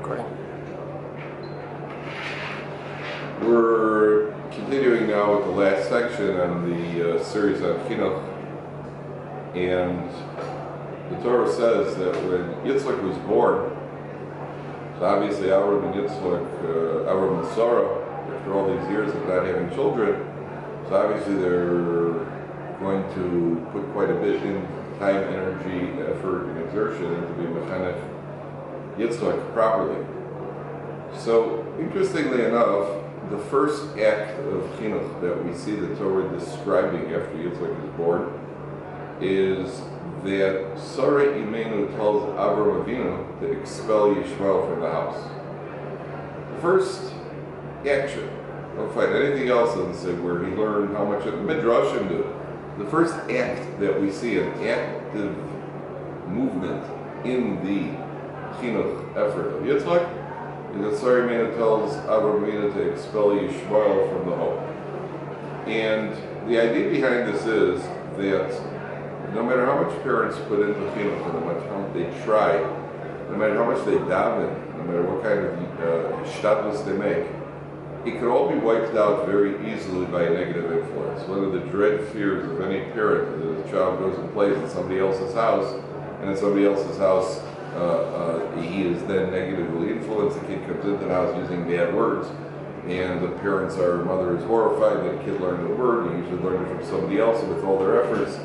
Great. We're continuing now with the last section on the series on Chinuch, and the Torah says that when Yitzchak was born, so obviously Avram and Yitzchak, Avram and Sarah, after all these years of not having children, so obviously they're going to put quite a bit in time, energy, effort, and exertion into being mechanech Yitzchak properly. So, interestingly enough, the first act of Chinuch that we see the Torah describing after Yitzchak is born is that Sarah Imenu tells Avram Avinu to expel Yishmael from the house. The first action, don't find anything else in say where he learned how much of the Midrashim do. The first act that we see, an active movement in the Chinuch effort of Yitzchak, is that Sarah Imenu tells Avram Avinu to expel Yishmael from the home. And the idea behind this is that no matter how much parents put into Chinuch, no matter how much they try, no matter how much they daven, no matter what kind of shtadlus they make, it could all be wiped out very easily by a negative influence. One of the dread fears of any parent is that a child goes and plays in somebody else's house, and in somebody else's house he is then negatively influenced. The kid comes into the house using bad words, and the mother is horrified that a kid learned a word, and he usually learned it from somebody else, and with all their efforts,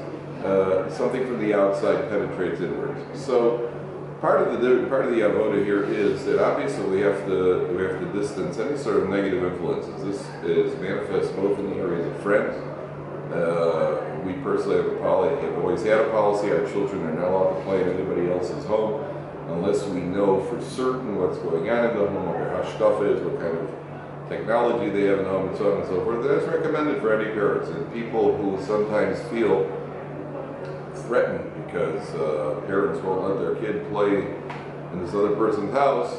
something from the outside penetrates inwards. So part of the avoda here is that obviously we have to distance any sort of negative influences. This is manifest both in the areas of friends. We personally have always had a policy. Our children are not allowed to play in anybody else's home unless we know for certain what's going on in the home, what their hashkafa is, what kind of technology they have in the home, and so on and so forth. That's recommended for any parents. And people who sometimes feel threatened because parents won't let their kid play in this other person's house,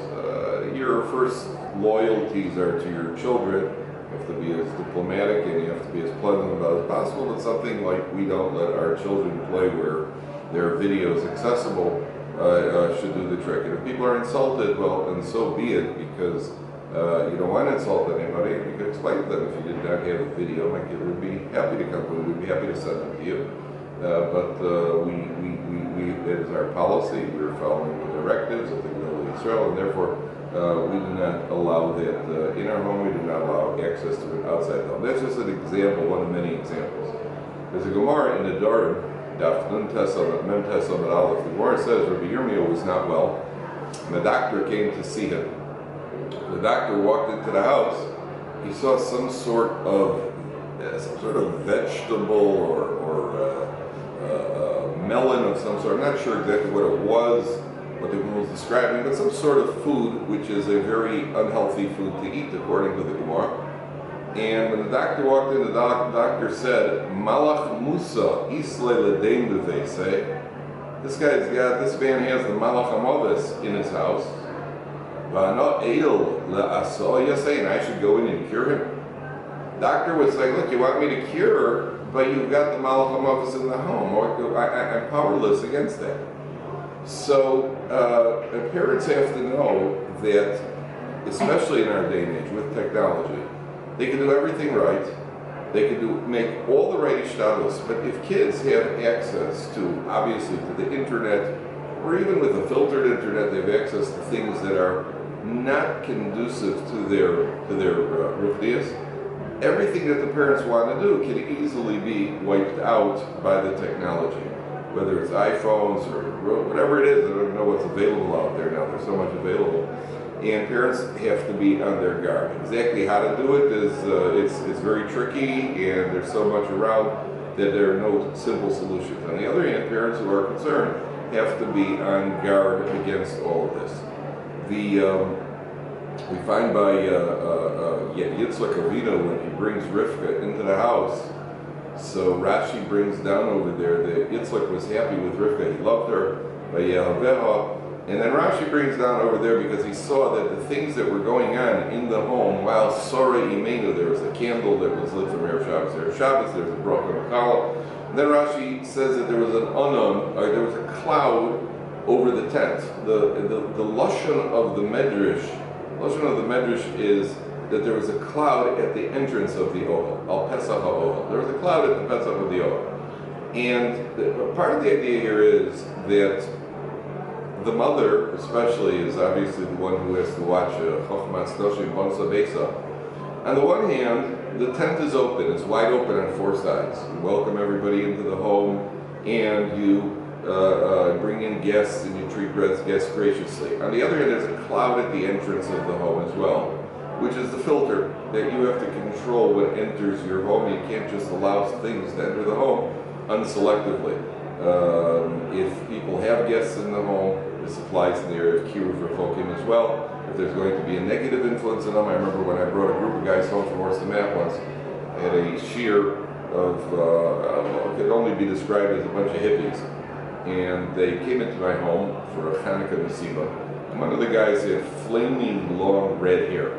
your first loyalties are to your children. You have to be as diplomatic and you have to be as pleasant about it as possible, but something like we don't let our children play where there are videos accessible should do the trick. And if people are insulted, well, then so be it, because you don't want to insult anybody. You can explain to them, if you did not have a video, my kid would be happy to come, we would be happy to send them to you. But it is our policy. We're following the directives of the Gdolei Yisrael, and therefore we do not allow that in our home. We do not allow access to it outside the home. That's just an example, one of many examples. There's a Gemara in the Dovid, Daf Nun Tes Mem Tes Amud Aleph. The Gemara says Rabbi Yirmiyah was not well, and the doctor came to see him. The doctor walked into the house. He saw some sort of vegetable or melon of some sort. I'm not sure exactly what it was, what the Gemara was describing, but some sort of food which is a very unhealthy food to eat, according to the Gemara. And when the doctor walked in, the doctor said, Malach Musa Isle Ledein Bevese. This man has the Malach Amavis in his house. Va'ana Eil Le'asa Yaseh, and I should go in and cure him. Doctor was saying, look, you want me to cure, but you've got the Malach Amavis in the home. I'm powerless against that. So parents have to know that, especially in our day and age with technology, they can do everything right. They can make all the right ishtadlus. But if kids have access to, obviously, to the internet, or even with a filtered internet, they have access to things that are not conducive to their ruchnias. Everything that the parents want to do can easily be wiped out by the technology, whether it's iPhones or whatever it is. I don't even know what's available out there now. There's so much available. And parents have to be on their guard. Exactly how to do it is it's very tricky, and there's so much around that there are no simple solutions. On the other hand, parents who are concerned have to be on guard against all of this. We find by Yitzchak Avinu, when he brings Rivka into the house, so Rashi brings down over there that Yitzchak was happy with Rivka, he loved her, and then Rashi brings down over there because he saw that the things that were going on in the home, while Sarah Imenu, there was a candle that was lit from Erev Shabbos, there was a bracha Mechala, and then Rashi says that there was an anon, or there was a cloud over the tent. The lashon of the medrash, is that there was a cloud at the entrance of the Ohel, al Pesach HaOhel. There was a cloud at the Pesach of the Ohel. And part of the idea here is that the mother, especially, is obviously the one who has to watch Chochmas Noshim Bonsa Besa. On the one hand, the tent is open, it's wide open on four sides. You welcome everybody into the home, and you bring in guests, and you treat guests graciously. On the other hand, there's a cloud at the entrance of the home as well, which is the filter that you have to control what enters your home. You can't just allow things to enter the home unselectively. If people have guests in the home, this applies in the area of kiruv rechokim as well. If there's going to be a negative influence in them, I remember when I brought a group of guys home from Orsamat once, I had a shear of, could only be described as a bunch of hippies. And they came into my home for a Hanukkah Masiba. And one of the guys had flaming long red hair.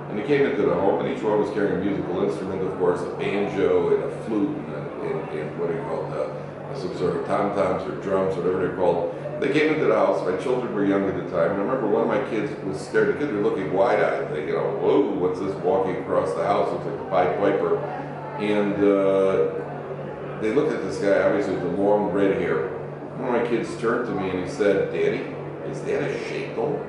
And he came into the home, and each one was carrying a musical instrument, of course, a banjo and a flute and what do you call it, some sort of tom-toms or drums, whatever they're called. They came into the house. My children were young at the time, and I remember one of my kids was staring. The kids were looking wide-eyed. They, whoa, what's this walking across the house? Looks like a Pied Piper. And they looked at this guy, obviously with the long red hair. One of my kids turned to me and he said, "Daddy, is that a sheitel?"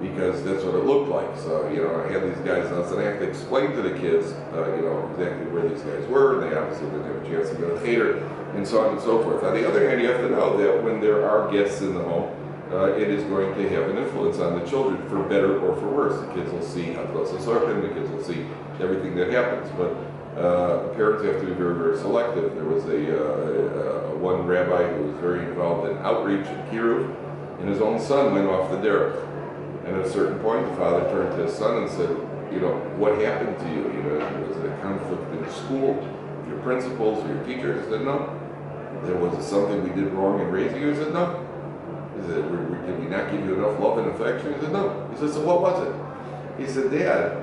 Because that's what it looked like. So, I had these guys, and I had to explain to the kids, exactly where these guys were, and they obviously didn't have a chance to go to Cheder, and so on and so forth. On the other hand, you have to know that when there are guests in the home, it is going to have an influence on the children, for better or for worse. The kids will see Hatlas HaSorchim, the kids will see everything that happens, but parents have to be very, very selective. There was one rabbi who was very involved in outreach and kiruv, and his own son went off the derech. And at a certain point, the father turned to his son and said, what happened to you? Was it a conflict in school, with your principals or your teachers? He said, no. Was it something we did wrong in raising you? He said, no. He said, did we not give you enough love and affection? He said, no. He said, so what was it? He said, Dad,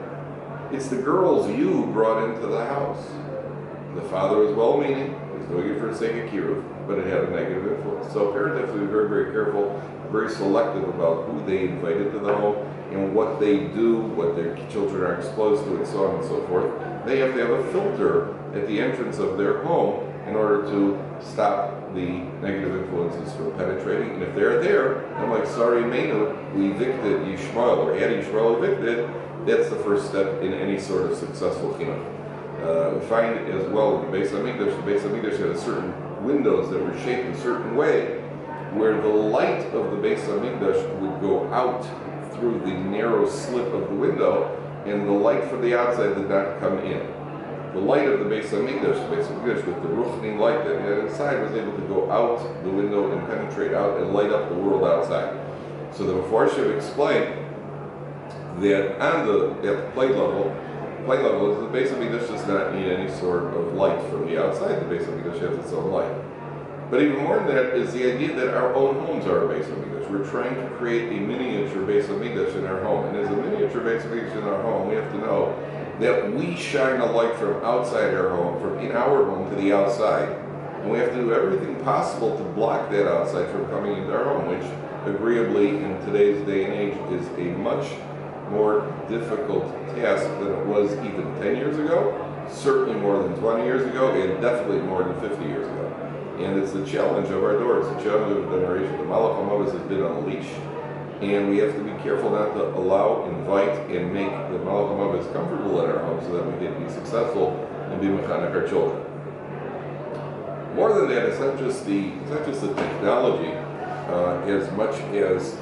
it's the girls you brought into the house. The father was well-meaning. He was doing it for the sake of kiruv, but it had a negative influence. So parents have to be very, very careful, very selective about who they invited to the home and what they do, what their children are exposed to, and so on and so forth. They have to have a filter at the entrance of their home in order to stop the negative influences from penetrating. And if they're there, I'm like, sorry, Meinu, we evicted Yishmael, or had Yishmael evicted. That's the first step in any sort of successful chinuch. We find as well in the Beis Hamikdash had certain windows that were shaped a certain way, where the light of the Beis Hamikdash would go out through the narrow slit of the window, and the light from the outside did not come in. The light of the Beis Hamikdash with the ruchning light that had inside, was able to go out the window and penetrate out and light up the world outside. So the Mefarshim explained that at the plane level, the Beis Hamikdash does not need any sort of light from the outside. The Beis Hamikdash has its own light. But even more than that is the idea that our own homes are a Beis Hamikdash. We're trying to create a miniature Beis Hamikdash in our home. And as a miniature Beis Hamikdash in our home, we have to know that we shine a light from outside our home, from in our home to the outside. And we have to do everything possible to block that outside from coming into our home, which agreeably in today's day and age is a much more difficult task than it was even 10 years ago, certainly more than 20 years ago, and definitely more than 50 years ago. And it's the challenge of our doors, the challenge of the generation. The Malach HaMavos has been on a leash, and we have to be careful not to allow, invite, and make the Malach HaMavos comfortable in our home so that we can be successful and be mechanech our children. More than that, it's not just the technology as much as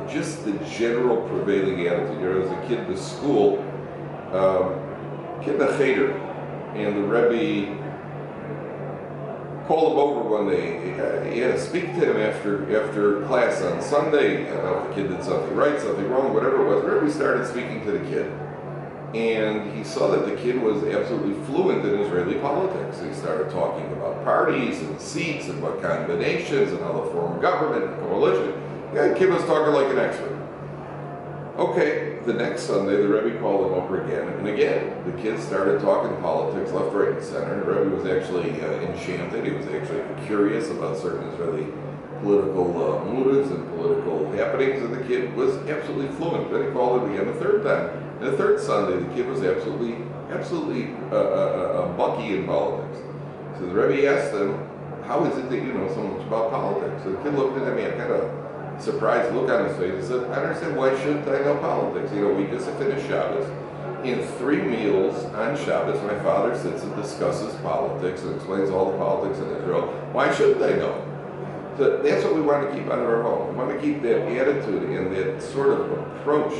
just the general prevailing attitude. As a kid to school, kid in a cheder, and the Rebbe called him over one day. He had to speak to him after class on Sunday. I don't know if the kid did something right, something wrong, whatever it was. The Rebbe started speaking to the kid, and he saw that the kid was absolutely fluent in Israeli politics. He started talking about parties and seats and what combinations and how to form a government and coalition. The kid was talking like an expert. Okay, the next Sunday, the Rebbe called him over again and again. The kids started talking politics left, right, and center. The Rebbe was actually enchanted. He was actually curious about certain Israeli political moods and political happenings, and the kid was absolutely fluent. Then he called it again the third time. And the third Sunday, the kid was absolutely bucky in politics. So the Rebbe asked him, how is it that you know so much about politics? So the kid looked at me and kind of surprised look on his face. He said, I understand, why shouldn't I know politics? You know, we just finished Shabbos. In 3 meals on Shabbos, my father sits and discusses politics and explains all the politics in Israel. Why shouldn't I know? So that's what we want to keep out of our home. We want to keep that attitude and that sort of approach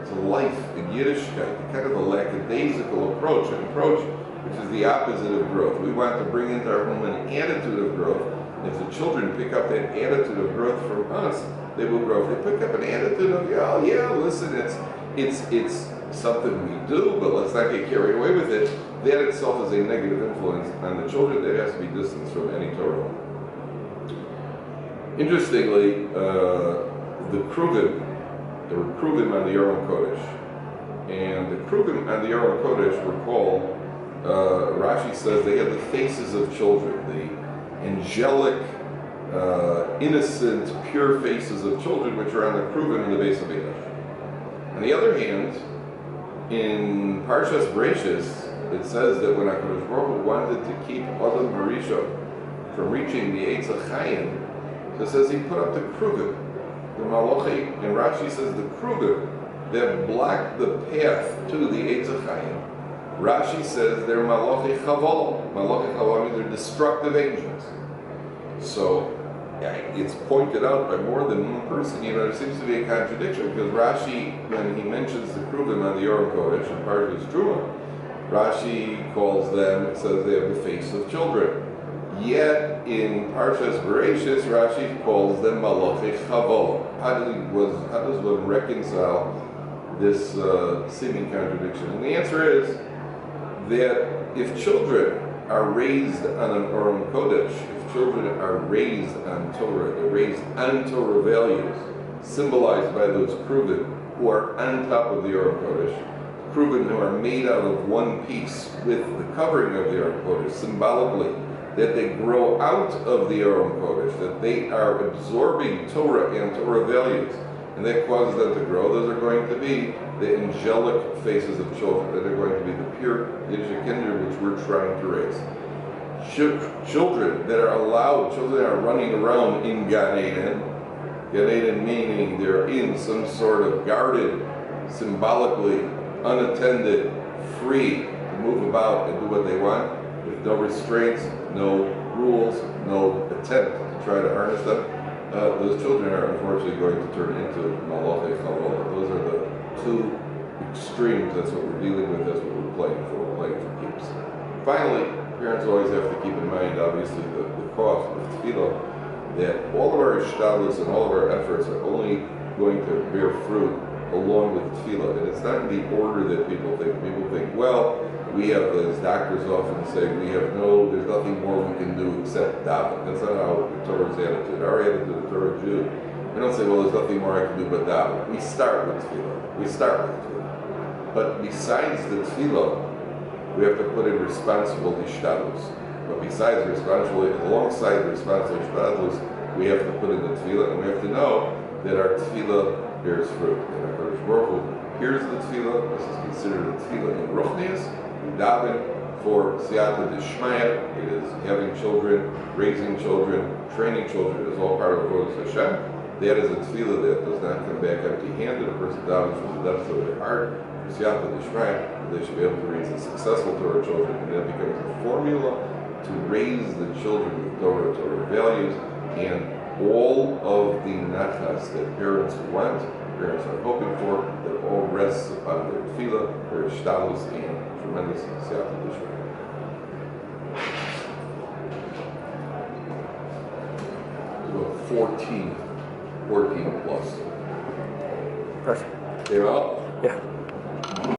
to life in Yiddishkeit, kind of a lackadaisical approach, an approach which is the opposite of growth. We want to bring into our home an attitude of growth. If the children pick up that attitude of growth from us, they will grow. If they pick up an attitude of, oh yeah, listen, it's something we do, but let's not get carried away with it, that itself is a negative influence on the children that has to be distanced from any Torah. Interestingly, the Kruvim, there were Kruvim on the Aron Kodesh, and the Kruvim on the Aron Kodesh were called, Rashi says they had the faces of children, the angelic, innocent, pure faces of children which are on the Kruvim in the base of Eish. On the other hand, in Parshas Bereishis, it says that when HaKadosh Baruch Hu wanted to keep Adam Harishon from reaching the Eitz HaChaim, so it says he put up the Kruvim, the Malachi, and Rashi says the Kruvim that block the path to the Eitz HaChaim. Rashi says they're Malachi Chaval. Malachi Chaval means they're destructive angels. So it's pointed out by more than one person. You know, there seems to be a contradiction because Rashi, when he mentions the Kruvim on the Aron Kodesh and Parshas Truma, Rashi calls them, says they have the face of children. Yet in Parshas Bereishis, Rashi calls them Malachi Chaval. How does one reconcile this seeming contradiction? And the answer is that if children are raised on an Aron Kodesh, if children are raised on Torah, they're raised on Torah values, symbolized by those Kruvim who are on top of the Aron Kodesh, Kruvim who are made out of one piece with the covering of the Aron Kodesh, symbolically, that they grow out of the Aron Kodesh, that they are absorbing Torah and Torah values, and that causes them to grow. Those are going to be the angelic faces of children, that are going to be the pure Yiddish kinder which we're trying to raise. Children that are allowed, children that are running around in Gan Eden, Gan Eden meaning they're in some sort of guarded, symbolically, unattended, free to move about and do what they want, with no restraints, no rules, no attempt to try to harness them. Those children are unfortunately going to turn into Malachi Chaval. Those are the two extremes. That's what we're dealing with, that's what we're playing for. We're playing for keeps. Finally, parents always have to keep in mind, obviously, the cost of tefillah, that all of our ishtadlus and all of our efforts are only going to bear fruit along with tefillah. And it's not in the order that people think. People think, well, we have, as doctors often say, there's nothing more we can do except daven. That's not how the Torah's attitude. Our attitude, the Torah Jew, we don't say, well, there's nothing more I can do but daven. We start with tefillah. But besides the tefillah, we have to put in responsible ishtadlus. But besides alongside the responsible ishtadlus, we have to put in the tefillah, and we have to know that our tefillah bears fruit. And our Kadosh Baruch Hu hears the tefillah. This is considered a tefillah in ruchnius. We daven for siyata d'shmaya. It is having children, raising children, training children. It is all part of Avodas Hashem. That is a tefillah that does not come back empty-handed. A person davens from the depths of their heart. Siyata d'shmaya. They should be able to raise a successful Torah children, and that becomes a formula to raise the children with Torah values, and all of the nachas that parents want, parents are hoping for, that all rests upon their tefillah, their ishtadlus, and tremendous siyata d'shmaya. About 14 plus. Perfect. They're all? Yeah.